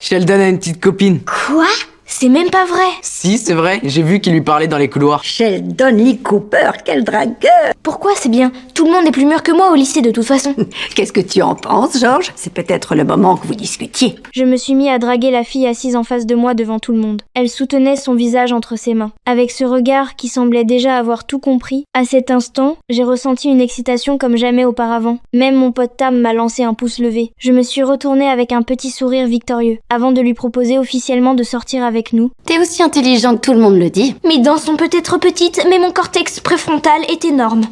Sheldon a une petite copine. Quoi? C'est même pas vrai. Si, c'est vrai, j'ai vu qu'il lui parlait dans les couloirs. Sheldon Lee Cooper, quel dragueur! Pourquoi? C'est bien. Tout le monde est plus mûr que moi au lycée de toute façon. Qu'est-ce que tu en penses, George? C'est peut-être le moment que vous discutiez. Je me suis mis à draguer la fille assise en face de moi devant tout le monde. Elle soutenait son visage entre ses mains. Avec ce regard qui semblait déjà avoir tout compris, à cet instant, j'ai ressenti une excitation comme jamais auparavant. Même mon pote Tam m'a lancé un pouce levé. Je me suis retournée avec un petit sourire victorieux, avant de lui proposer officiellement de sortir avec nous. T'es aussi intelligente, tout le monde le dit. Mes dents sont peut-être petites, mais mon cortex préfrontal est énorme.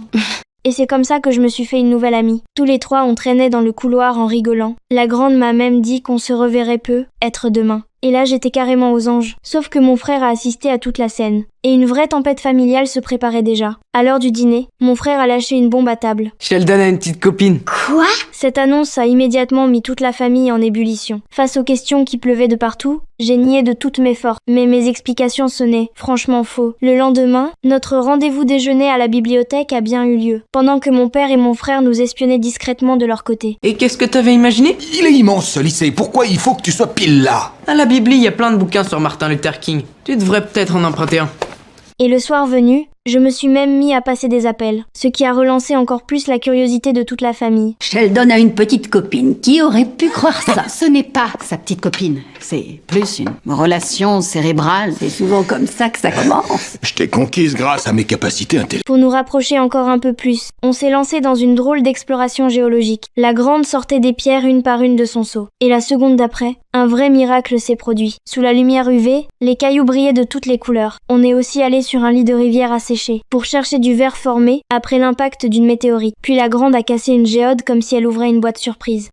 Et c'est comme ça que je me suis fait une nouvelle amie. Tous les trois, on traînait dans le couloir en rigolant. La grande m'a même dit qu'on se reverrait peu, être demain. Et là, j'étais carrément aux anges. Sauf que mon frère a assisté à toute la scène. Et une vraie tempête familiale se préparait déjà. À l'heure du dîner, mon frère a lâché une bombe à table. Sheldon a une petite copine. Quoi? Cette annonce a immédiatement mis toute la famille en ébullition. Face aux questions qui pleuvaient de partout, j'ai nié de toutes mes forces. Mais mes explications sonnaient franchement faux. Le lendemain, notre rendez-vous déjeuner à la bibliothèque a bien eu lieu. Pendant que mon père et mon frère nous espionnaient discrètement de leur côté. Et qu'est-ce que t'avais imaginé? Il est immense ce lycée, pourquoi il faut que tu sois pile là? À la Bible, il y a plein de bouquins sur Martin Luther King. Tu devrais peut-être en emprunter un. Et le soir venu, je me suis même mis à passer des appels, ce qui a relancé encore plus la curiosité de toute la famille. Sheldon a une petite copine. Qui aurait pu croire ça? Ce n'est pas sa petite copine. C'est plus une relation cérébrale. C'est souvent comme ça que ça commence. Je t'ai conquise grâce à mes capacités intellectuelles. Pour nous rapprocher encore un peu plus, on s'est lancé dans une drôle d'exploration géologique. La grande sortait des pierres une par une de son seau. Et la seconde d'après, un vrai miracle s'est produit. Sous la lumière UV, les cailloux brillaient de toutes les couleurs. On est aussi allé sur un lit de rivière asséché, pour chercher du verre formé après l'impact d'une météorite. Puis la grande a cassé une géode comme si elle ouvrait une boîte surprise.